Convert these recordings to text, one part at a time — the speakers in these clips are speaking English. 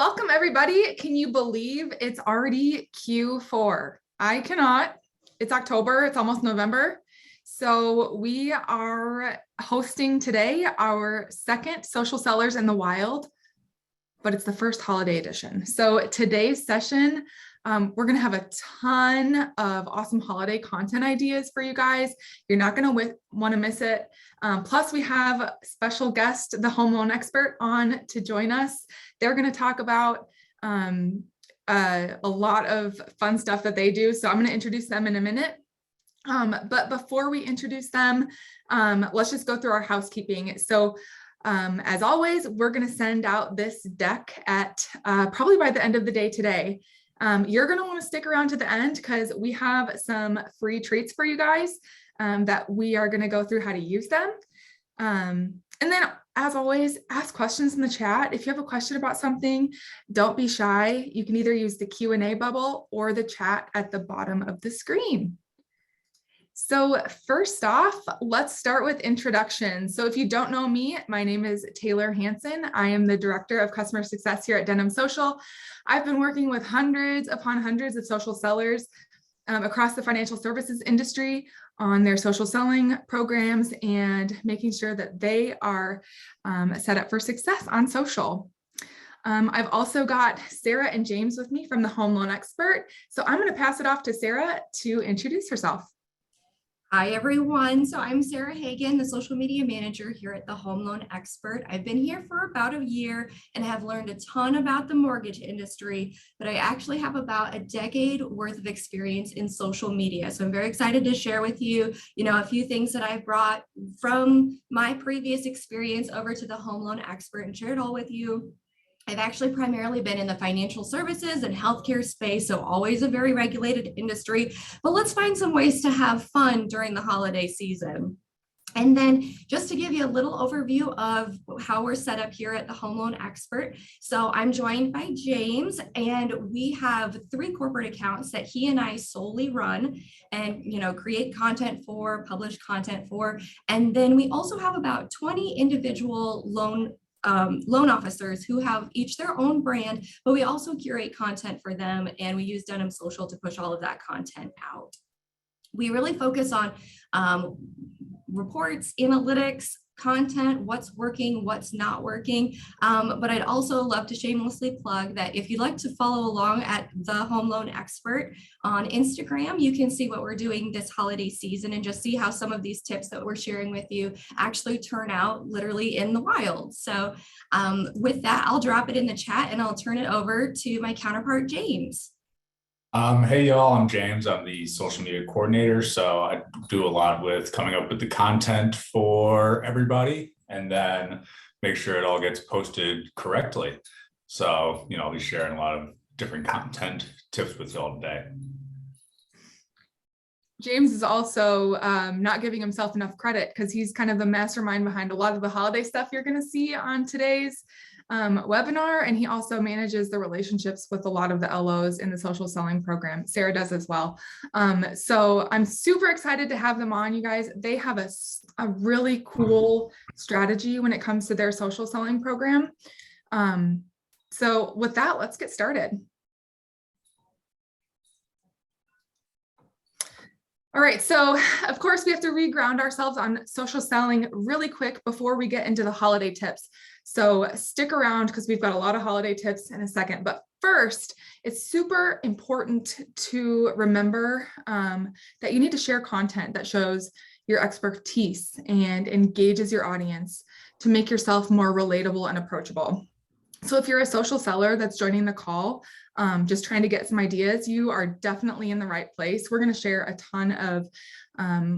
Welcome everybody. Can you believe it's already Q4? I cannot. It's October, it's almost November. So we are hosting today our second Social Sellers in the Wild, but it's the first holiday edition. So today's session, we're going to have a ton of awesome holiday content ideas for you guys. You're not going to want to miss it. Plus, we have special guest, the home loan expert, on to join us. They're going to talk about a lot of fun stuff that they do. So I'm going to introduce them in a minute. But before we introduce them, let's just go through our housekeeping. So as always, we're going to send out this deck at probably by the end of the day today. You're going to want to stick around to the end because we have some free treats for you guys that we are going to go through how to use them. And then, as always, ask questions in the chat. If you have a question about something, don't be shy. You can either use the Q&A bubble or the chat at the bottom of the screen. So first off, let's start with introductions. So if you don't know me, my name is Taylor Hansen. I am the Director of Customer Success here at Denim Social. I've been working with hundreds upon hundreds of social sellers across the financial services industry on their social selling programs and making sure that they are set up for success on social. I've also got Sarah and James with me from the Home Loan Expert. So I'm going to pass it off to Sarah to introduce herself. Hi, everyone. So I'm Sarah Hagan, the social media manager here at the Home Loan Expert. I've been here for about a year and have learned a ton about the mortgage industry, but I actually have about a decade worth of experience in social media. So I'm very excited to share with you, a few things that I've brought from my previous experience over to the Home Loan Expert and share it all with you. I've actually primarily been in the financial services and healthcare space, so always a very regulated industry, but let's find some ways to have fun during the holiday season. And then just to give you a little overview of how we're set up here at the Home Loan Expert. So I'm joined by James, and we have 3 corporate accounts that he and I solely run and, create content for, publish content for. And then we also have about 20 individual loan officers who have each their own brand, but we also curate content for them, and we use Denim Social to push all of that content out. We really focus on reports, analytics, content, what's working, what's not working. But I'd also love to shamelessly plug that if you'd like to follow along at the Home Loan Expert on Instagram, you can see what we're doing this holiday season and just see how some of these tips that we're sharing with you actually turn out literally in the wild. So with that, I'll drop it in the chat and I'll turn it over to my counterpart, James. Hey y'all, I'm James. I'm the social media coordinator. So I do a lot with coming up with the content for everybody and then make sure it all gets posted correctly. So, I'll be sharing a lot of different content tips with y'all today. James is also not giving himself enough credit because he's kind of the mastermind behind a lot of the holiday stuff you're going to see on today's webinar, and he also manages the relationships with a lot of the LOs in the social selling program. Sarah does as well. So I'm super excited to have them on, you guys. They have a really cool strategy when it comes to their social selling program. So with that, let's get started. All right, so of course we have to reground ourselves on social selling really quick before we get into the holiday tips. So stick around because we've got a lot of holiday tips in a second. But first, it's super important to remember that you need to share content that shows your expertise and engages your audience to make yourself more relatable and approachable. So if you're a social seller that's joining the call, just trying to get some ideas, you are definitely in the right place. We're going to share a ton of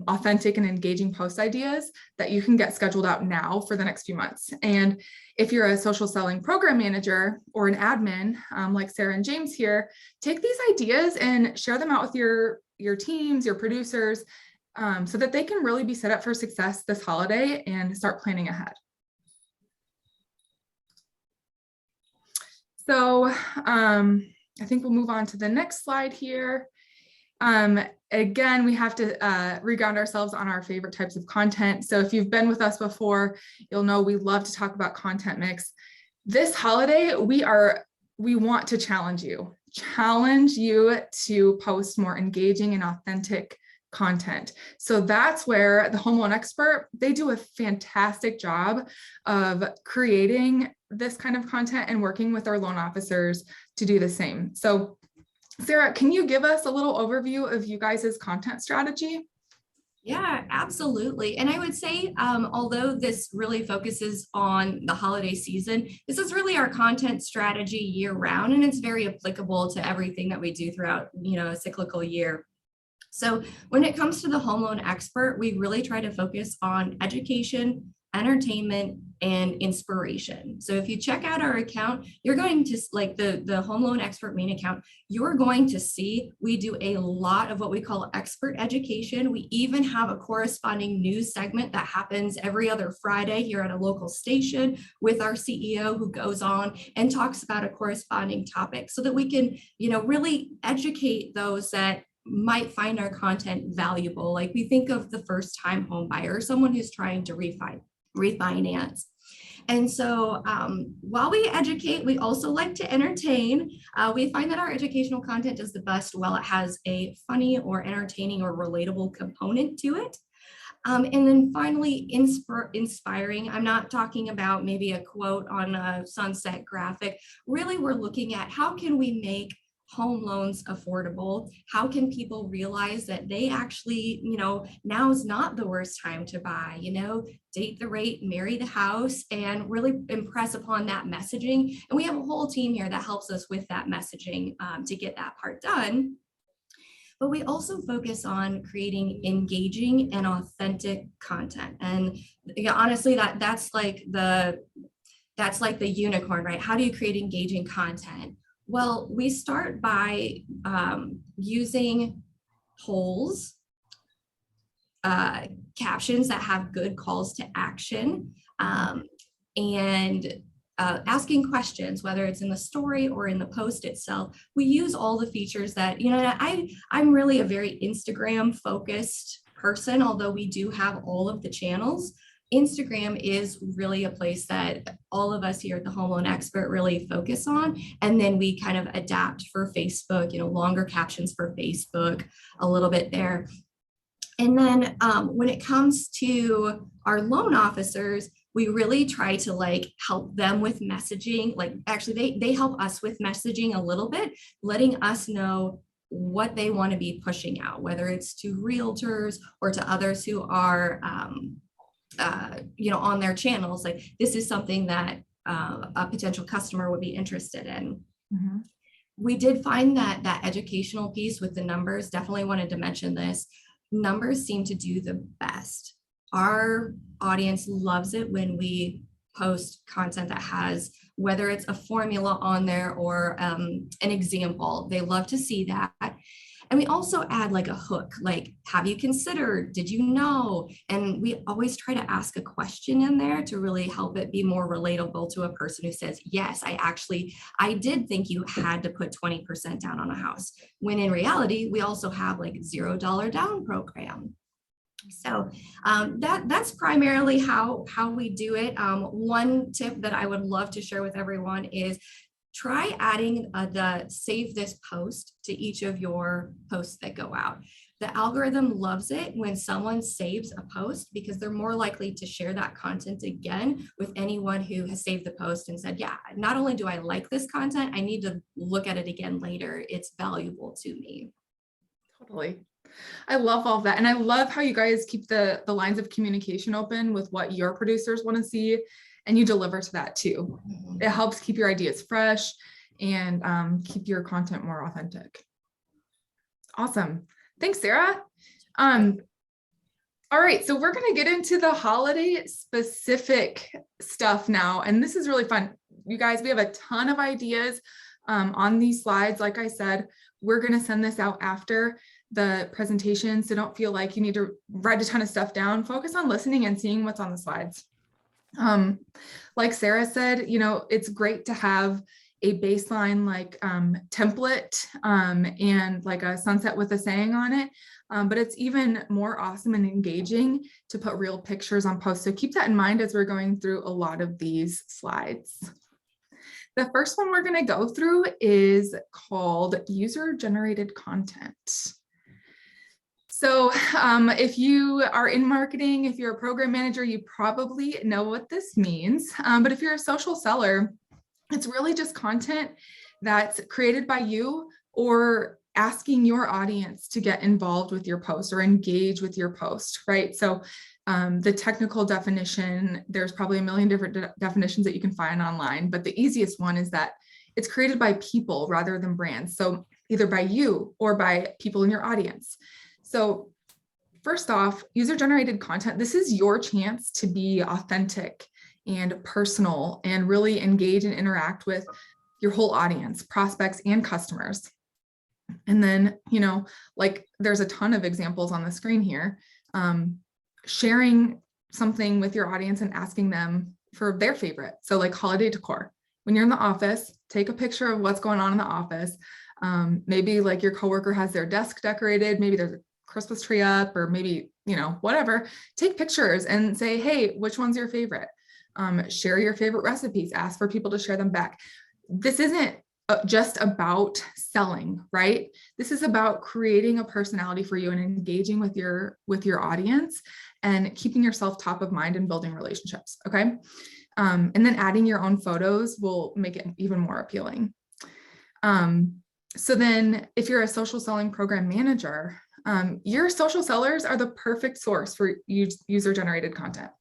authentic and engaging post ideas that you can get scheduled out now for the next few months. And if you're a social selling program manager or an admin, like Sarah and James here, take these ideas and share them out with your teams, your producers, so that they can really be set up for success this holiday and start planning ahead. So I think we'll move on to the next slide here. Again, we have to reground ourselves on our favorite types of content. So if you've been with us before, you'll know we love to talk about content mix. This holiday, we are we want to challenge you to post more engaging and authentic content. So that's where the Home Loan Expert, they do a fantastic job of creating this kind of content and working with our loan officers to do the same. So Sarah, can you give us a little overview of you guys' content strategy? Yeah, absolutely. And I would say, although this really focuses on the holiday season, this is really our content strategy year round, and it's very applicable to everything that we do throughout, a cyclical year. So when it comes to the Home Loan Expert, we really try to focus on education, entertainment, and inspiration. So if you check out our account, you're going to like the Home Loan Expert main account, you're going to see we do a lot of what we call expert education. We even have a corresponding news segment that happens every other Friday here at a local station with our CEO, who goes on and talks about a corresponding topic so that we can, really educate those that might find our content valuable. Like we think of the first time home buyer, someone who's trying to refinance. And so while we educate, we also like to entertain. We find that our educational content does the best while it has a funny or entertaining or relatable component to it. And then finally, inspiring. I'm not talking about maybe a quote on a sunset graphic. Really, we're looking at how can we make home loans affordable? How can people realize that they actually, now is not the worst time to buy, date the rate, marry the house, and really impress upon that messaging. And we have a whole team here that helps us with that messaging to get that part done. But we also focus on creating engaging and authentic content. And honestly, that's like the unicorn, right? How do you create engaging content? Well, we start by using polls, captions that have good calls to action, and asking questions, whether it's in the story or in the post itself. We use all the features that, I'm really a very Instagram focused person, although we do have all of the channels. Instagram is really a place that all of us here at the Home Loan Expert really focus on. And then we kind of adapt for Facebook, longer captions for Facebook, a little bit there. And then when it comes to our loan officers, we really try to help them with messaging. Actually, they help us with messaging a little bit, letting us know what they want to be pushing out, whether it's to realtors or to others who are on their channels, like this is something that a potential customer would be interested in. Mm-hmm. We did find that educational piece with the numbers, definitely wanted to mention this. Numbers seem to do the best. Our audience loves it when we post content that has, whether it's a formula on there or an example, they love to see that. And we also add a hook, have you considered, did you know? And we always try to ask a question in there to really help it be more relatable to a person who says, yes, I did think you had to put 20% down on a house. When in reality, we also have $0 down program. So that's primarily how we do it. One tip that I would love to share with everyone is try adding the save this post to each of your posts that go out. The algorithm loves it when someone saves a post because they're more likely to share that content again with anyone who has saved the post and said, yeah, not only do I like this content, I need to look at it again later. It's valuable to me. Totally. I love all of that. And I love how you guys keep the lines of communication open with what your producers want to see, and you deliver to that too. Mm-hmm. It helps keep your ideas fresh and keep your content more authentic. Awesome. Thanks, Sarah. All right, so we're going to get into the holiday specific stuff now. And this is really fun. You guys, we have a ton of ideas on these slides. Like I said, we're going to send this out after the presentation. So don't feel like you need to write a ton of stuff down. Focus on listening and seeing what's on the slides. Like Sarah said, it's great to have a baseline template and a sunset with a saying on it. But it's even more awesome and engaging to put real pictures on posts. So keep that in mind as we're going through a lot of these slides. The first one we're going to go through is called user-generated content. So if you are in marketing, if you're a program manager, you probably know what this means. But if you're a social seller, it's really just content that's created by you or asking your audience to get involved with your post or engage with your post, right? So the technical definition, there's probably a million different definitions that you can find online, but the easiest one is that it's created by people rather than brands. So either by you or by people in your audience. So first off, user-generated content, this is your chance to be authentic and personal and really engage and interact with your whole audience, prospects and customers. And then, you know, like there's a ton of examples on the screen here. Sharing something with your audience and asking them for their favorite. So like holiday decor. When you're in the office, take a picture of what's going on in the office. Maybe like your coworker has their desk decorated. Maybe there's a Christmas tree up, or maybe, you know, whatever. Take pictures and say, hey, which one's your favorite? Share your favorite recipes. Ask for people to share them back. This isn't just about selling, right? This is about creating a personality for you and engaging with your audience and keeping yourself top of mind and building relationships. Okay. And then adding your own photos will make it even more appealing. So then if you're a social selling program manager, your social sellers are the perfect source for user-generated content.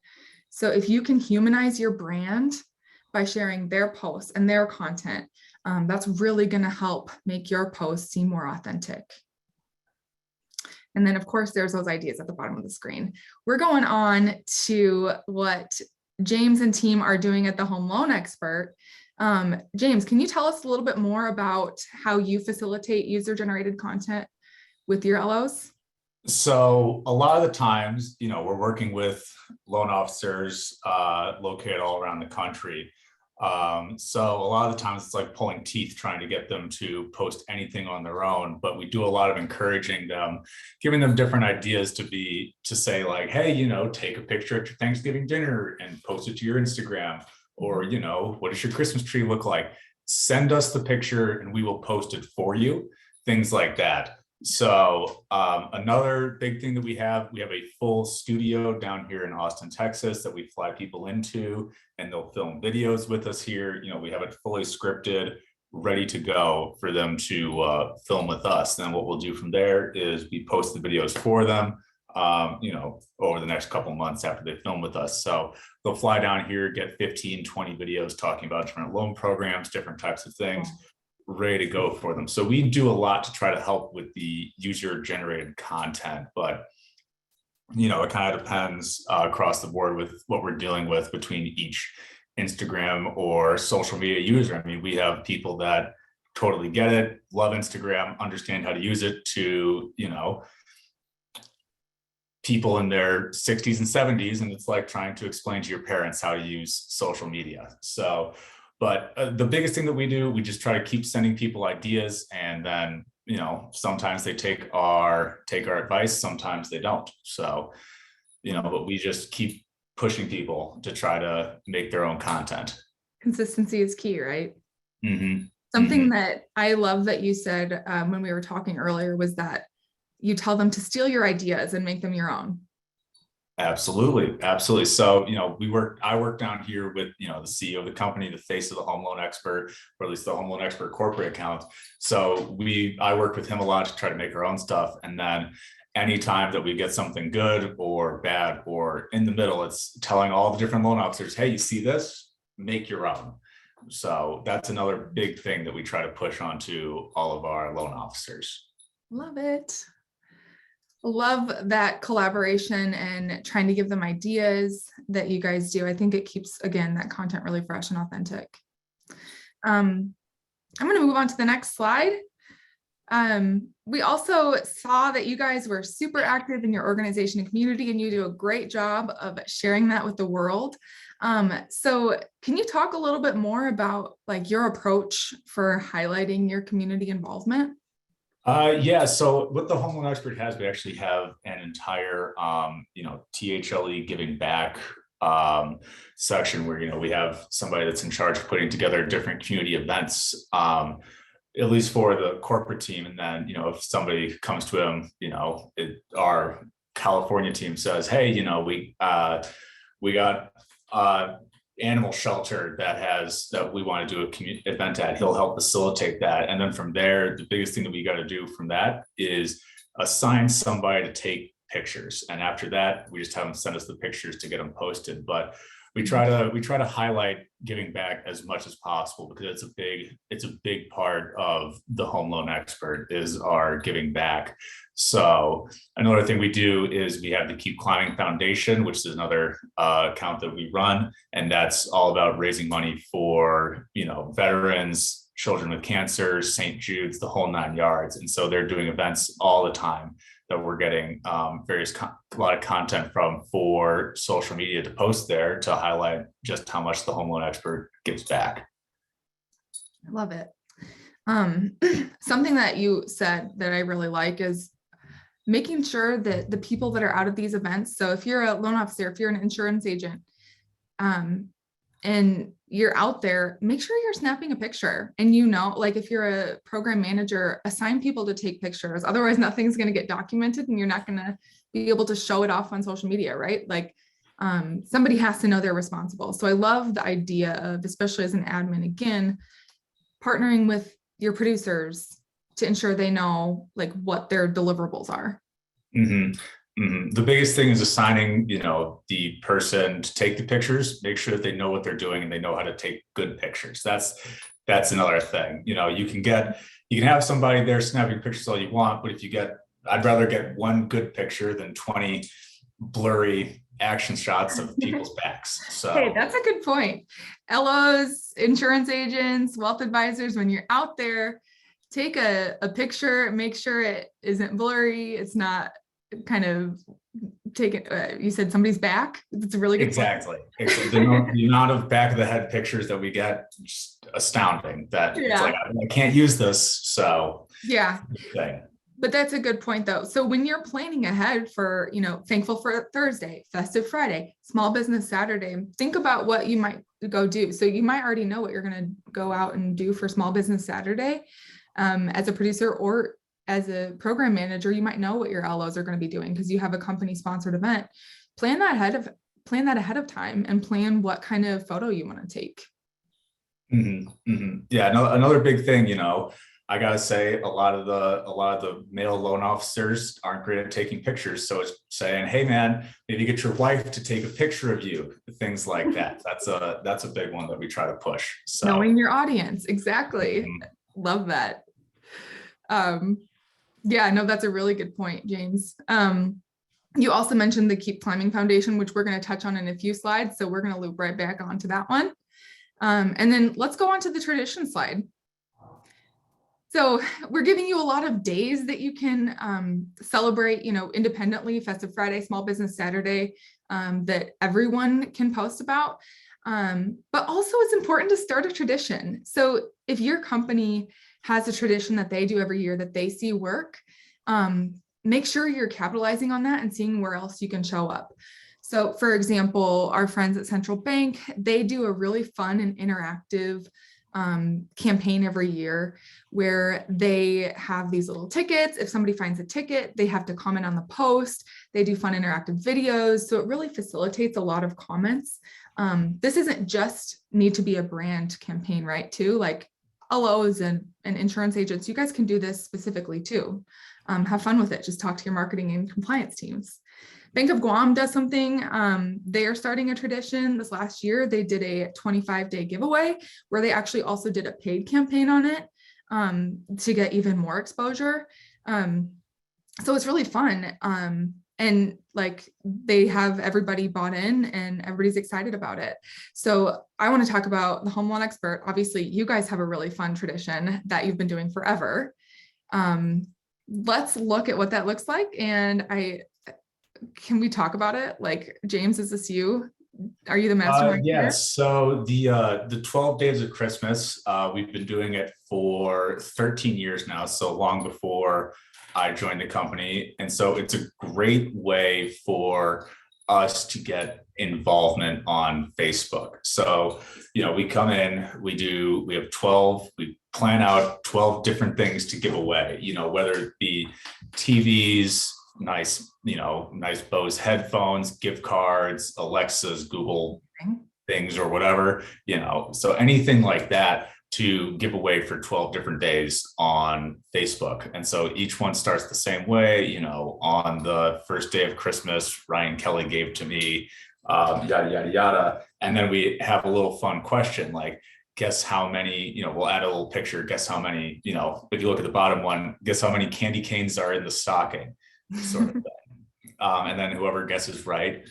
So if you can humanize your brand by sharing their posts and their content, that's really going to help make your post seem more authentic. And then, of course, there's those ideas at the bottom of the screen. We're going on to what James and team are doing at the Home Loan Expert. James, can you tell us a little bit more about how you facilitate user-generated content with your LOs? So a lot of the times, you know, we're working with loan officers located all around the country. So a lot of the times it's like pulling teeth trying to get them to post anything on their own, but we do a lot of encouraging them, giving them different ideas to say like, hey, you know, take a picture at your Thanksgiving dinner and post it to your Instagram, or, you know, what does your Christmas tree look like? Send us the picture and we will post it for you, things like that. So another big thing that we have a full studio down here in Austin, Texas that we fly people into, and they'll film videos with us here. You know, we have it fully scripted, ready to go for them to film with us. Then what we'll do from there is we post the videos for them, you know, over the next couple of months after they film with us. So they'll fly down here, get 15, 20 videos talking about different loan programs, different types of things, ready to go for them. So we do a lot to try to help with the user generated content, but you know, it kind of depends across the board with what we're dealing with between each Instagram or social media user. I mean, we have people that totally get it, love Instagram, understand how to use it, to, you know, people in their 60s and 70s, and it's like trying to explain to your parents how to use social media. So but the biggest thing that we do, we just try to keep sending people ideas, and then, you know, sometimes they take our advice, sometimes they don't. So, you know, but we just keep pushing people to try to make their own content. Consistency is key, right? Mm-hmm. Something that I love that you said when we were talking earlier was that you tell them to steal your ideas and make them your own. Absolutely. Absolutely. So, you know, I work down here with, you know, the CEO of the company, the face of the Home Loan Expert, or at least the Home Loan Expert corporate account. So I work with him a lot to try to make our own stuff. And then anytime that we get something good or bad or in the middle, it's telling all the different loan officers, hey, you see this, make your own. So that's another big thing that we try to push onto all of our loan officers. Love it. Love that collaboration and trying to give them ideas that you guys do. I think it keeps, again, that content really fresh and authentic. I'm going to move on to the next slide. We also saw that you guys were super active in your organization and community, and you do a great job of sharing that with the world. So can you talk a little bit more about like your approach for highlighting your community involvement? Yeah, so what the Home Loan Expert has, we actually have an entire, you know, THLE giving back section where, we have somebody that's in charge of putting together different community events, at least for the corporate team. And then, if somebody comes to him, our California team says, hey, we got animal shelter that we want to do a community event at, he'll help facilitate that. And then from there, the biggest thing that we got to do from that is assign somebody to take pictures. And after that, we just have them send us the pictures to get them posted. But we try to highlight giving back as much as possible, because it's a big part of the Home Loan Expert is our giving back. So another thing we do is we have the Keep Climbing Foundation, which is another account that we run, and that's all about raising money for veterans, children with cancer, St. Jude's, the whole 9 yards. And so they're doing events all the time that we're getting a lot of content from for social media to post there to highlight just how much the Home Loan Expert gives back. I love it. Something that you said that I really like is making sure that the people that are out at these events, so if you're a loan officer, if you're an insurance agent, and you're out there, make sure you're snapping a picture. And like if you're a program manager, assign people to take pictures. Otherwise, nothing's going to get documented and you're not going to be able to show it off on social media, right? Like somebody has to know they're responsible. So I love the idea of, especially as an admin, again, partnering with your producers to ensure they know like what their deliverables are. Mm-hmm. Mm-hmm. The biggest thing is assigning, the person to take the pictures, make sure that they know what they're doing and they know how to take good pictures. That's another thing. You can have somebody there snapping pictures all you want, but I'd rather get one good picture than 20 blurry action shots of people's backs. So hey, that's a good point. LOs, insurance agents, wealth advisors, when you're out there, take a picture, make sure it isn't blurry. It's not kind of taken, you said somebody's back. It's a really good exactly. The amount of back of the head pictures that we get, just astounding. It's like I can't use this. So yeah. But that's a good point though. So when you're planning ahead for, Thankful for Thursday, Festive Friday, Small Business Saturday, think about what you might go do. So you might already know what you're going to go out and do for Small Business Saturday. As a producer or as a program manager, you might know what your LOs are going to be doing because you have a company sponsored event. Plan that ahead of time and plan what kind of photo you want to take. Mm-hmm, mm-hmm. Yeah, another big thing, I gotta say, a lot of the male loan officers aren't great at taking pictures. So it's saying, hey man, maybe get your wife to take a picture of you, things like that. That's a big one that we try to push. So knowing your audience, exactly. Mm-hmm. Love that. Yeah, no, that's a really good point, James. You also mentioned the Keep Climbing Foundation, which we're going to touch on in a few slides. So we're going to loop right back onto that one. And then let's go on to the tradition slide. So we're giving you a lot of days that you can celebrate, independently, Festive Friday, Small Business Saturday, that everyone can post about. But also it's important to start a tradition. So if your company has a tradition that they do every year that they see work, make sure you're capitalizing on that and seeing where else you can show up. So for example, our friends at Central Bank, they do a really fun and interactive campaign every year where they have these little tickets. If somebody finds a ticket, they have to comment on the post. They do fun interactive videos. So it really facilitates a lot of comments. This isn't just need to be a brand campaign, right? Too, like LOs and insurance agents, you guys can do this specifically too. Have fun with it. Just talk to your marketing and compliance teams. Bank of Guam does something. They are starting a tradition. This last year, they did a 25-day giveaway where they actually also did a paid campaign on it to get even more exposure. So it's really fun. And like they have everybody bought in and everybody's excited about it. So I want to talk about the Home Loan Expert. Obviously, you guys have a really fun tradition that you've been doing forever. Let's look at what that looks like. And can we talk about it? Like, James, is this you? Are you the mastermind? Yes. So the 12 Days of Christmas, we've been doing it for 13 years now. So long before I joined the company. And so it's a great way for us to get involvement on Facebook. So, we come in, we have 12, we plan out 12 different things to give away, whether it be TVs, nice Bose headphones, gift cards, Alexas, Google things or whatever, so anything like that to give away for 12 different days on Facebook. And so each one starts the same way, on the first day of Christmas, Ryan Kelly gave to me, yada, yada, yada. And then we have a little fun question, like, guess how many, we'll add a little picture, guess how many, if you look at the bottom one, guess how many candy canes are in the stocking, sort of thing. And then whoever guesses right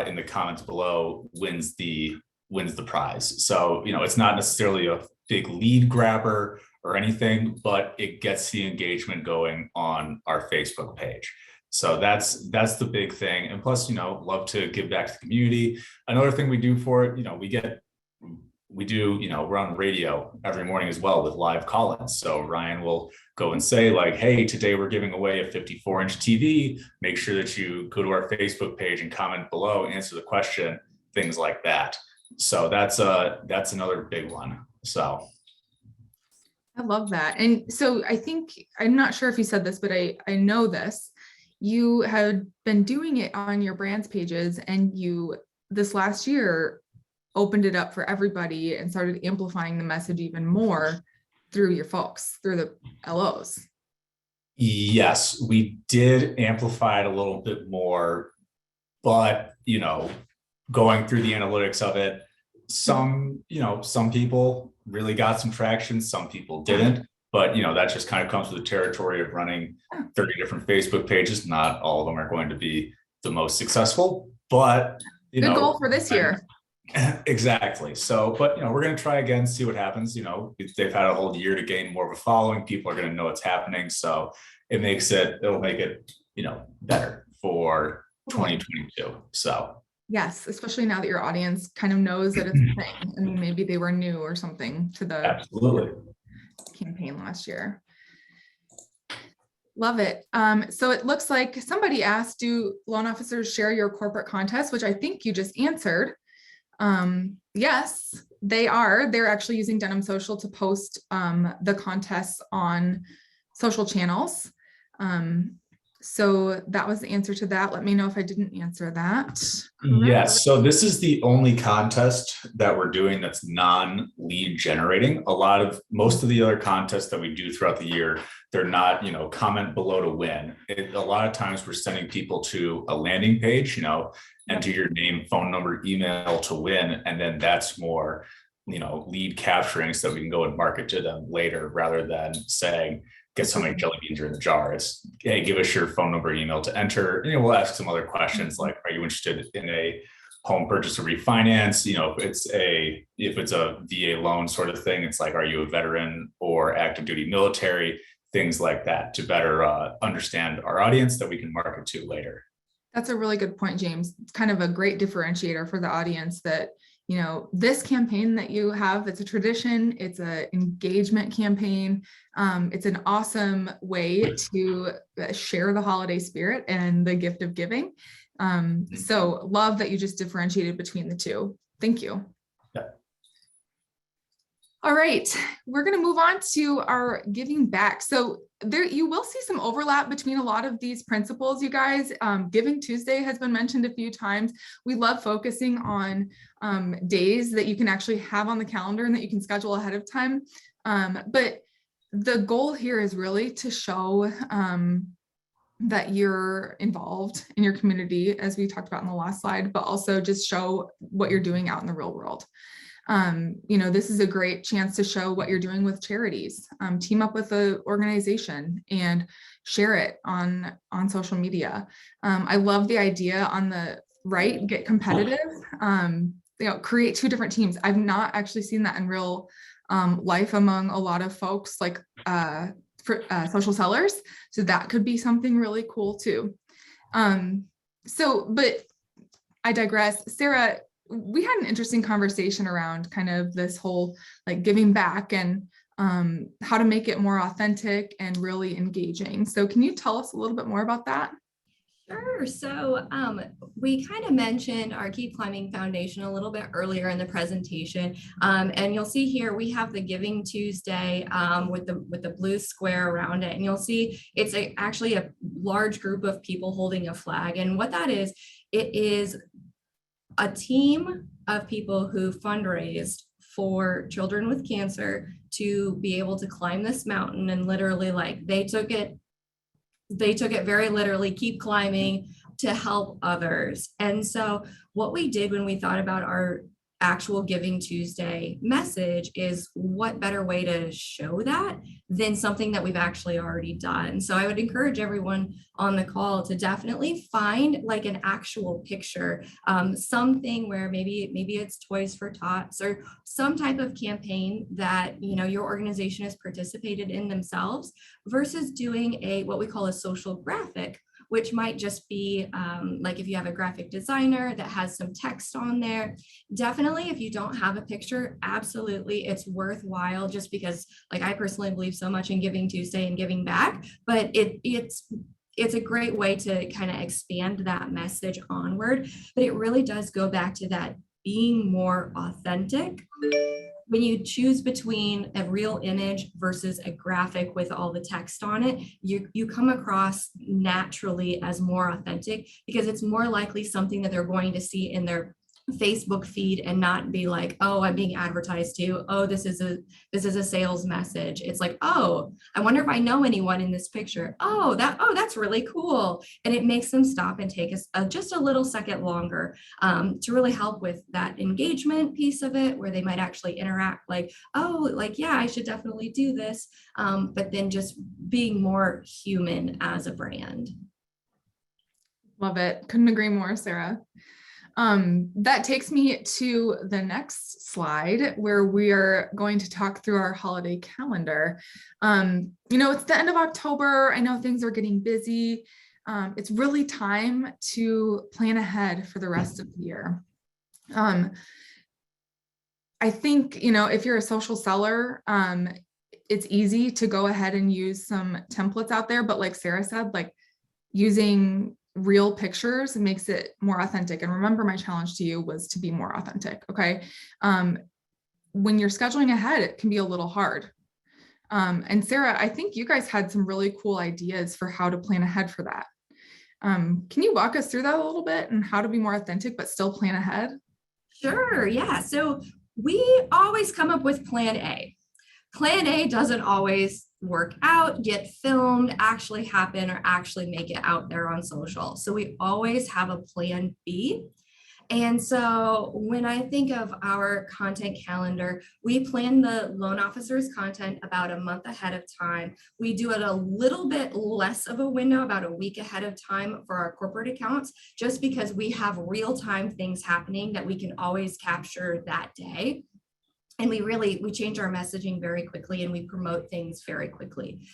in the comments below wins the prize. So, it's not necessarily a big lead grabber or anything, but it gets the engagement going on our Facebook page. So that's the big thing. And plus, love to give back to the community. Another thing we do for it, we're on radio every morning as well with live call-ins. So Ryan will go and say like, hey, today we're giving away a 54-inch TV. Make sure that you go to our Facebook page and comment below, answer the question, things like that. So that's another big one. So I love that. And so I think, I'm not sure if you said this, but I know this, you had been doing it on your brands pages, and you this last year opened it up for everybody and started amplifying the message even more through your folks, through the LOs. Yes, we did amplify it a little bit more, but going through the analytics of it, some people really got some traction, some people didn't, but that just kind of comes with the territory of running 30 different Facebook pages. Not all of them are going to be the most successful, but good goal for this year. Exactly. So, but we're going to try again, see what happens. They've had a whole year to gain more of a following. People are going to know what's happening. So it'll make it, better for 2022. So yes, especially now that your audience kind of knows that it's a thing. I mean, maybe they were new or something to the absolutely campaign last year. Love it. So it looks like somebody asked, do loan officers share your corporate contest, which I think you just answered. Yes, they are. They're actually using Denim Social to post the contests on social channels. So that was the answer to that. Let me know if I didn't answer that. Yes. So this is the only contest that we're doing that's non-lead generating. Most of the other contests that we do throughout the year, they're not, comment below to win. A lot of times we're sending people to a landing page, enter your name, phone number, email to win. And then that's more, lead capturing so that we can go and market to them later, rather than saying, guess how many jelly beans are in the jar. It's, hey, give us your phone number, email to enter. We'll ask some other questions like, are you interested in a home purchase or refinance? If it's a VA loan sort of thing, it's like, are you a veteran or active duty military? Things like that to better understand our audience that we can market to later. That's a really good point, James. It's kind of a great differentiator for the audience that, this campaign that you have, it's a tradition, it's an engagement campaign. It's an awesome way to share the holiday spirit and the gift of giving. So love that you just differentiated between the two. Thank you. Yeah. All right, we're going to move on to our giving back. So there, you will see some overlap between a lot of these principles, you guys. Giving Tuesday has been mentioned a few times. We love focusing on days that you can actually have on the calendar and that you can schedule ahead of time. But the goal here is really to show that you're involved in your community, as we talked about in the last slide, but also just show what you're doing out in the real world. This is a great chance to show what you're doing with charities, team up with an organization and share it on social media. I love the idea on the right, get competitive, create two different teams. I've not actually seen that in real life among a lot of folks like social sellers. So that could be something really cool too. But I digress. Sarah, we had an interesting conversation around kind of this whole like giving back and how to make it more authentic and really engaging. So can you tell us a little bit more about that? Sure. So we kind of mentioned our Keep Climbing Foundation a little bit earlier in the presentation, and you'll see here we have the Giving Tuesday with the blue square around it, and you'll see it's actually a large group of people holding a flag. And what that is, it is a team of people who fundraised for children with cancer to be able to climb this mountain, and literally, like, they took it very literally, keep climbing to help others. And so what we did when we thought about our actual Giving Tuesday message is, what better way to show that than something that we've actually already done. So I would encourage everyone on the call to definitely find like an actual picture, something where maybe it's Toys for Tots or some type of campaign that, you know, your organization has participated in themselves, versus doing what we call a social graphic, which might just be like if you have a graphic designer that has some text on there. Definitely, if you don't have a picture, absolutely, it's worthwhile, just because, like, I personally believe so much in Giving Tuesday and giving back, but it's a great way to kind of expand that message onward. But it really does go back to that being more authentic. When you choose between a real image versus a graphic with all the text on it, you come across naturally as more authentic, because it's more likely something that they're going to see in their Facebook feed and not be like, oh, I'm being advertised to. Oh, this is a sales message. It's like, oh, I wonder if I know anyone in this picture. Oh, that's really cool. And it makes them stop and take us just a little second longer to really help with that engagement piece of it, where they might actually interact, like, oh, like, yeah, I should definitely do this. But then just being more human as a brand. Love it. Couldn't agree more, Sarah. That takes me to the next slide, where we are going to talk through our holiday calendar. It's the end of October. I know things are getting busy. It's really time to plan ahead for the rest of the year. I think, if you're a social seller, it's easy to go ahead and use some templates out there, but like Sarah said, like, using real pictures makes it more authentic. And remember, my challenge to you was to be more authentic. Okay. When you're scheduling ahead, it can be a little hard. And Sarah, I think you guys had some really cool ideas for how to plan ahead for that. Can you walk us through that a little bit, and how to be more authentic, but still plan ahead? Sure. Yeah. So we always come up with plan A. Plan A doesn't always work out, get filmed, actually happen, or actually make it out there on social. So we always have a plan B. And so when I think of our content calendar, we plan the loan officer's content about a month ahead of time. We do it a little bit less of a window, about a week ahead of time for our corporate accounts, just because we have real-time things happening that we can always capture that day. And we change our messaging very quickly, and we promote things very quickly.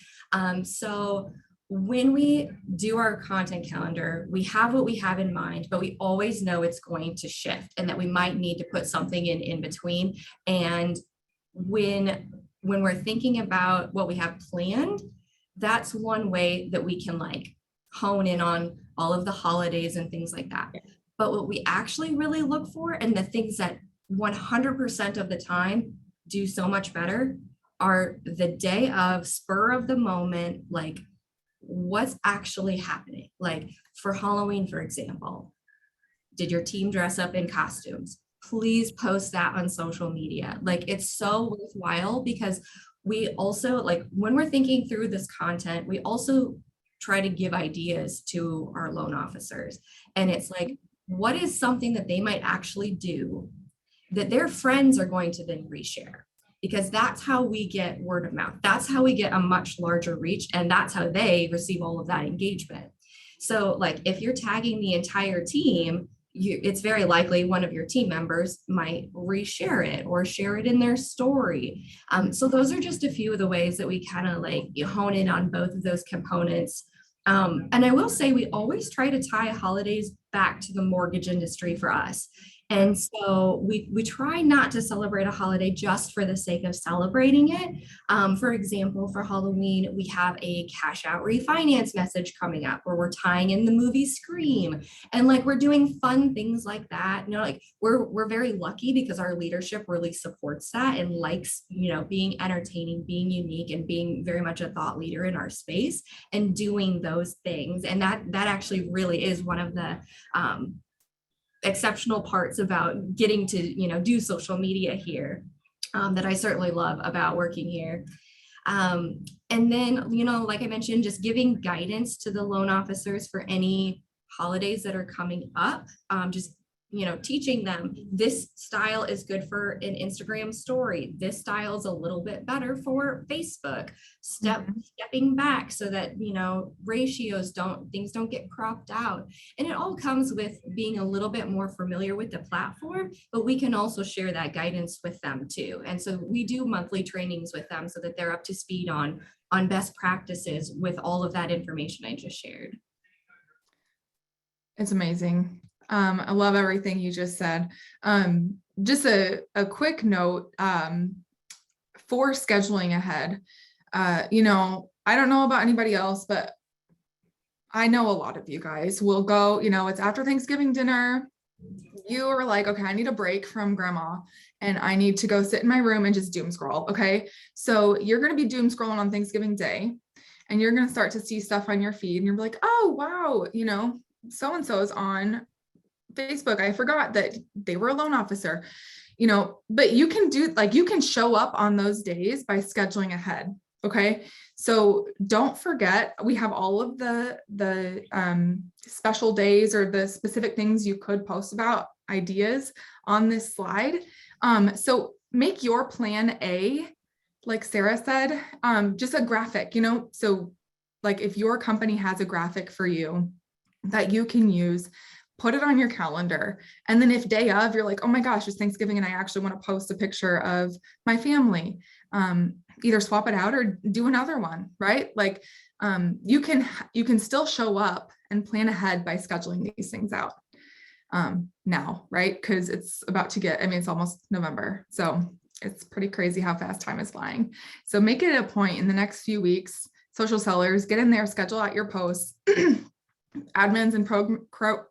So when we do our content calendar, we have what we have in mind, but we always know it's going to shift, and that we might need to put something in between. And when we're thinking about what we have planned, that's one way that we can like hone in on all of the holidays and things like that. But what we actually really look for, and the things that 100% of the time do so much better, are the day of, spur of the moment, like, what's actually happening. Like for Halloween, for example, did your team dress up in costumes? Please post that on social media. Like, it's so worthwhile, because we also, like, when we're thinking through this content, we also try to give ideas to our loan officers. And it's like, what is something that they might actually do that their friends are going to then reshare? Because that's how we get word of mouth. That's how we get a much larger reach, and that's how they receive all of that engagement. So like, if you're tagging the entire team, it's very likely one of your team members might reshare it or share it in their story. So those are just a few of the ways that we kind of like hone in on both of those components. And I will say, we always try to tie holidays back to the mortgage industry for us. And so we try not to celebrate a holiday just for the sake of celebrating it. For example, for Halloween, we have a cash out refinance message coming up where we're tying in the movie Scream, and like we're doing fun things like that. You know, like we're very lucky because our leadership really supports that and likes, you know, being entertaining, being unique, and being very much a thought leader in our space and doing those things. And that actually really is one of the exceptional parts about getting to, you know, do social media here, that I certainly love about working here. And then, you know, like I mentioned, just giving guidance to the loan officers for any holidays that are coming up. Just, you know, teaching them this style is good for an Instagram story. This style is a little bit better for Facebook. Stepping back so that, you know, things don't get cropped out. And it all comes with being a little bit more familiar with the platform, but we can also share that guidance with them too. And so we do monthly trainings with them so that they're up to speed on best practices with all of that information I just shared. It's amazing. I love everything you just said. Just a quick note for scheduling ahead. You know, I don't know about anybody else, but I know a lot of you guys will go, you know, it's after Thanksgiving dinner. You are like, okay, I need a break from grandma and I need to go sit in my room and just doom scroll. Okay. So you're going to be doom scrolling on Thanksgiving Day and you're going to start to see stuff on your feed and you're like, oh, wow, you know, so-and-so is on Facebook. I forgot that they were a loan officer, you know, but you can do, like, you can show up on those days by scheduling ahead. Okay. So don't forget, we have all of the special days or the specific things you could post about, ideas on this slide. So make your plan A, like Sarah said, just a graphic, you know, so like if your company has a graphic for you that you can use, put it on your calendar. And then if day of, you're like, oh my gosh, it's Thanksgiving and I actually want to post a picture of my family, either swap it out or do another one, right? Like you can still show up and plan ahead by scheduling these things out now, right? Because it's about to get, I mean, it's almost November. So it's pretty crazy how fast time is flying. So make it a point in the next few weeks, social sellers, get in there, schedule out your posts. Admins and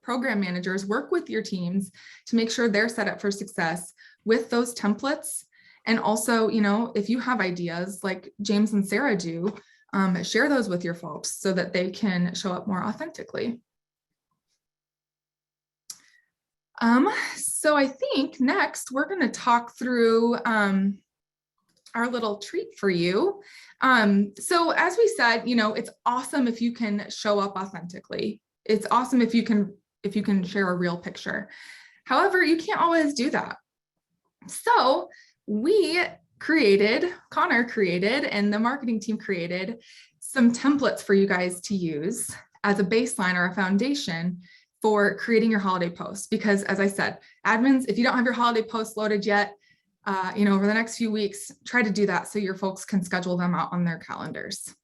program managers work with your teams to make sure they're set up for success with those templates. And also, you know, if you have ideas like James and Sarah do, share those with your folks so that they can show up more authentically. So I think next we're going to talk through our little treat for you. So as we said, you know, it's awesome if you can show up authentically. It's awesome if you can share a real picture. However, you can't always do that. So Connor created, and the marketing team created some templates for you guys to use as a baseline or a foundation for creating your holiday posts. Because as I said, admins, if you don't have your holiday posts loaded yet, you know, over the next few weeks, try to do that so your folks can schedule them out on their calendars.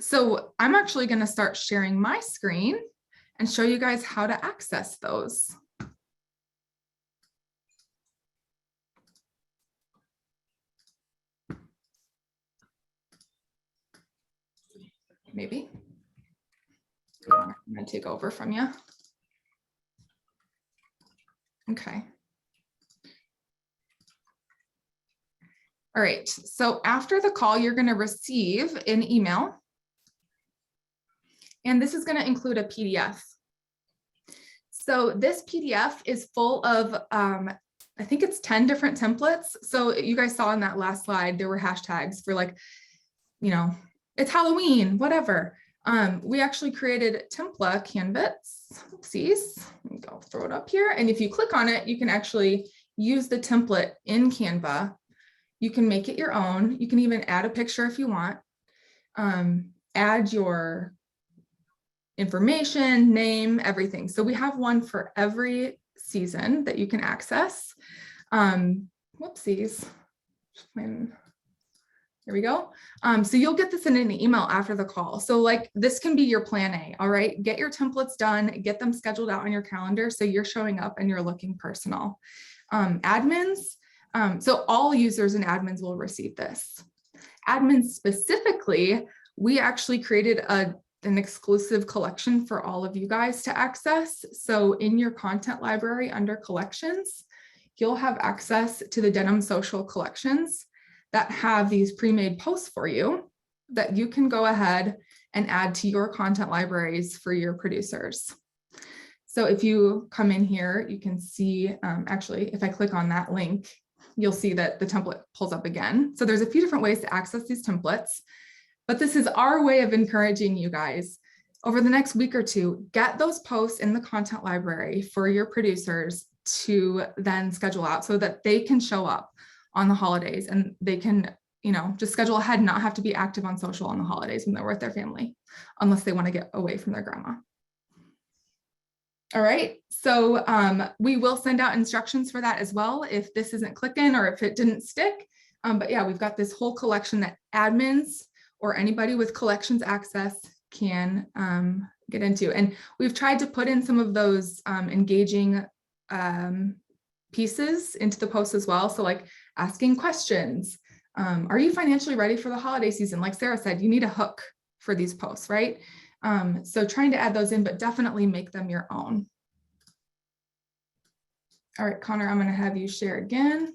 So I'm actually going to start sharing my screen and show you guys how to access those. Maybe. I'm going to take over from you. Okay. All right, so after the call, you're going to receive an email, and this is going to include a PDF. So this PDF is full of, I think it's 10 different templates. So you guys saw in that last slide, there were hashtags for like, you know, it's Halloween, whatever. We actually created template canvas. Oopsies. I'll throw it up here. And if you click on it, you can actually use the template in Canva. You can make it your own. You can even add a picture if you want. Add your information, name, everything. So we have one for every season that you can access. Whoopsies. Let There we go. So you'll get this in an email after the call. So like this can be your plan A, all right? Get your templates done, get them scheduled out on your calendar so you're showing up and you're looking personal. Admins, so all users and admins will receive this. Admins specifically, we actually created an exclusive collection for all of you guys to access. So in your content library under collections, you'll have access to the Denim Social collections that have these pre-made posts for you that you can go ahead and add to your content libraries for your producers. So if you come in here, you can see, actually, if I click on that link, you'll see that the template pulls up again. So there's a few different ways to access these templates, but this is our way of encouraging you guys over the next week or two, get those posts in the content library for your producers to then schedule out so that they can show up on the holidays and they can, just schedule ahead and not have to be active on social on the holidays when they're with their family, unless they want to get away from their grandma. All right, so we will send out instructions for that as well if this isn't clicking or if it didn't stick. But yeah, we've got this whole collection that admins or anybody with collections access can get into. And we've tried to put in some of those engaging pieces into the post as well. So like asking questions. Are you financially ready for the holiday season? Like Sarah said, you need a hook for these posts, right? So trying to add those in, but definitely make them your own. All right, Connor, I'm going to have you share again.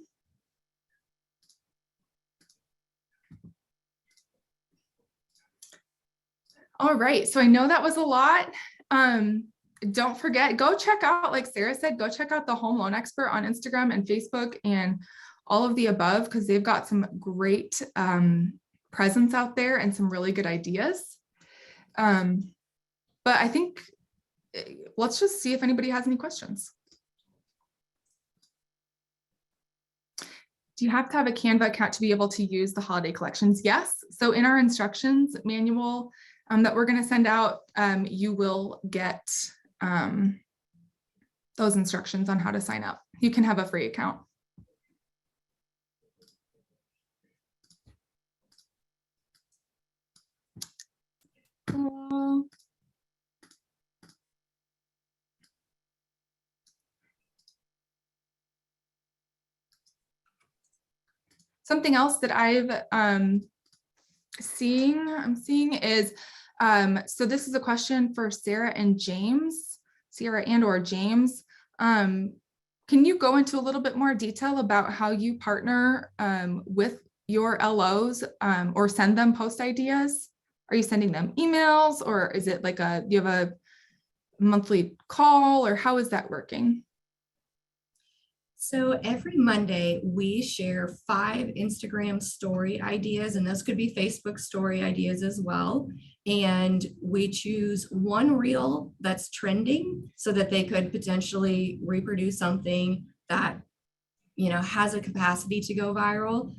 All right, so I know that was a lot. Don't forget, go check out, like Sarah said, go check out the Home Loan Expert on Instagram and Facebook and all of the above, because they've got some great presence out there and some really good ideas. But I think let's just see if anybody has any questions. Do you have to have a Canva account to be able to use the holiday collections? Yes. So in our instructions manual that we're going to send out, you will get those instructions on how to sign up. You can have a free account. Something else that I'm seeing is, so this is a question for Sarah and James, Sarah and or James. Can you go into a little bit more detail about how you partner with your LOs or send them post ideas? Are you sending them emails, or is it like you have a monthly call, or how is that working? So every Monday, we share 5 Instagram story ideas, and those could be Facebook story ideas as well. And we choose one reel that's trending so that they could potentially reproduce something that, has a capacity to go viral.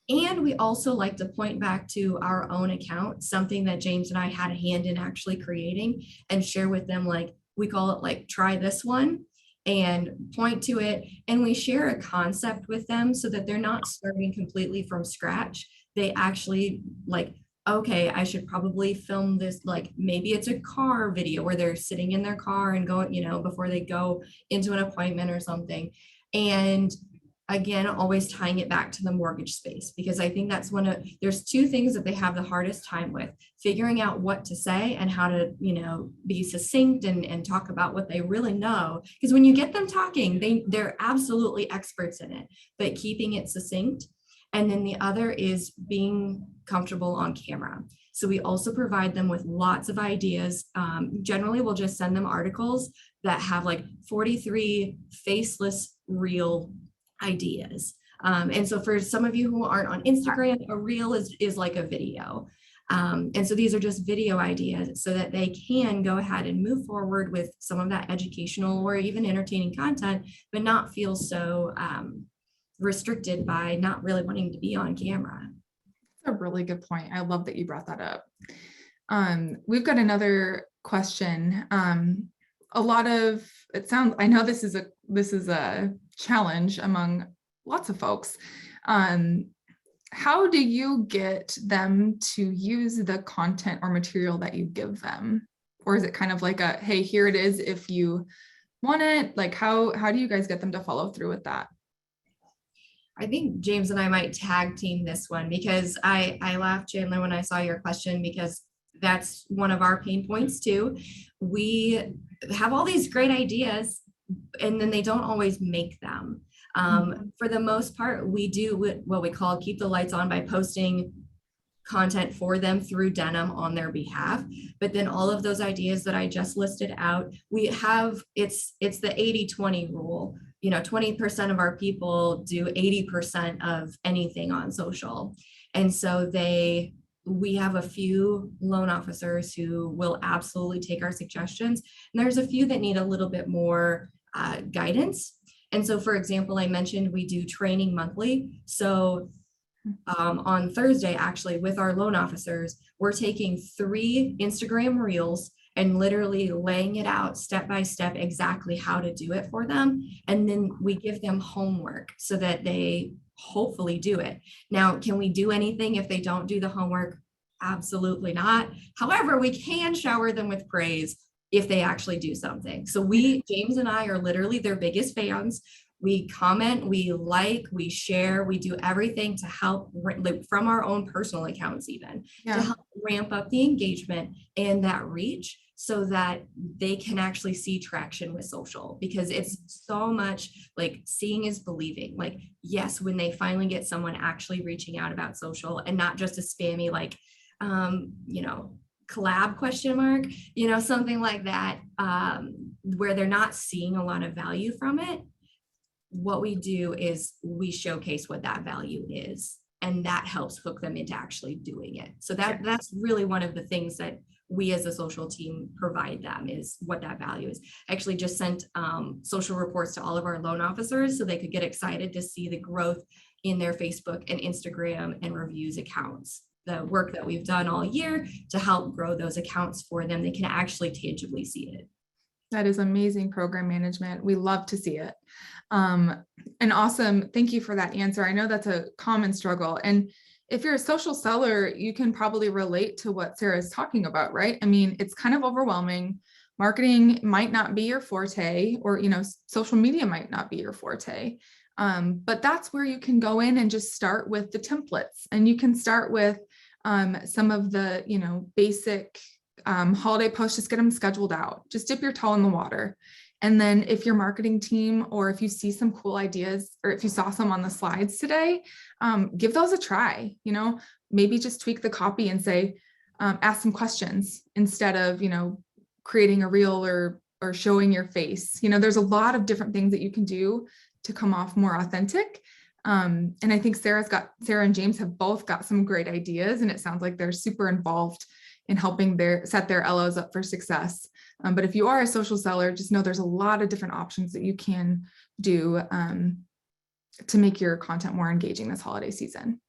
And we also like to point back to our own account, something that James and I had a hand in actually creating, and share with them, like, we call it like, try this one, and point to it. And we share a concept with them so that they're not starting completely from scratch. They actually like, okay, I should probably film this, like maybe it's a car video where they're sitting in their car and going, before they go into an appointment or something. And again, always tying it back to the mortgage space, because I think that's there's 2 things that they have the hardest time with: figuring out what to say and how to, be succinct and talk about what they really know. Because when you get them talking, they're absolutely experts in it, but keeping it succinct. And then the other is being comfortable on camera. So we also provide them with lots of ideas. Generally, we'll just send them articles that have like 43 faceless reel ideas. And so for some of you who aren't on Instagram, a reel is like a video. And so these are just video ideas so that they can go ahead and move forward with some of that educational or even entertaining content, but not feel so restricted by not really wanting to be on camera. That's a really good point. I love that you brought that up. We've got another question. I know this is a challenge among lots of folks. how do you get them to use the content or material that you give them? Or is it kind of like a, hey, here it is if you want it? Like how do you guys get them to follow through with that? I think James and I might tag team this one because I laughed, Chandler, when I saw your question, because that's one of our pain points too. We have all these great ideas and then they don't always make them. For the most part, we do what we call keep the lights on by posting content for them through Denim on their behalf. But then all of those ideas that I just listed out, we have, it's the 80-20 rule. 20% of our people do 80% of anything on social. And so we have a few loan officers who will absolutely take our suggestions. And there's a few that need a little bit more guidance. And so, for example, I mentioned we do training monthly. So on Thursday, actually, with our loan officers, we're taking 3 Instagram reels and literally laying it out step by step exactly how to do it for them. And then we give them homework so that they hopefully do it. Now, can we do anything if they don't do the homework? Absolutely not. However, we can shower them with praise if they actually do something. So James and I are literally their biggest fans. We comment, we like, we share, we do everything to help from our own personal accounts even to help ramp up the engagement and that reach so that they can actually see traction with social, because it's so much like seeing is believing. Like, yes, when they finally get someone actually reaching out about social and not just a spammy, like, collab question mark, something like that, where they're not seeing a lot of value from it. What we do is we showcase what that value is, and that helps hook them into actually doing it. So that's really one of the things that we as a social team provide them, is what that value is. I actually just sent social reports to all of our loan officers so they could get excited to see the growth in their Facebook and Instagram and reviews accounts. The work that we've done all year to help grow those accounts for them, they can actually tangibly see it. That is amazing program management. We love to see it. And awesome. Thank you for that answer. I know that's a common struggle. And if you're a social seller, you can probably relate to what Sarah is talking about, right? I mean, it's kind of overwhelming. Marketing might not be your forte, or, social media might not be your forte. But that's where you can go in and just start with the templates, and you can start with some of the, basic holiday posts. Just get them scheduled out, just dip your toe in the water. And then if your marketing team, or if you see some cool ideas, or if you saw some on the slides today, give those a try. Maybe just tweak the copy and say, ask some questions instead of, creating a reel or showing your face. There's a lot of different things that you can do to come off more authentic. And I think Sarah and James have both got some great ideas, and it sounds like they're super involved in helping set their LOs up for success. But if you are a social seller, just know there's a lot of different options that you can do to make your content more engaging this holiday season.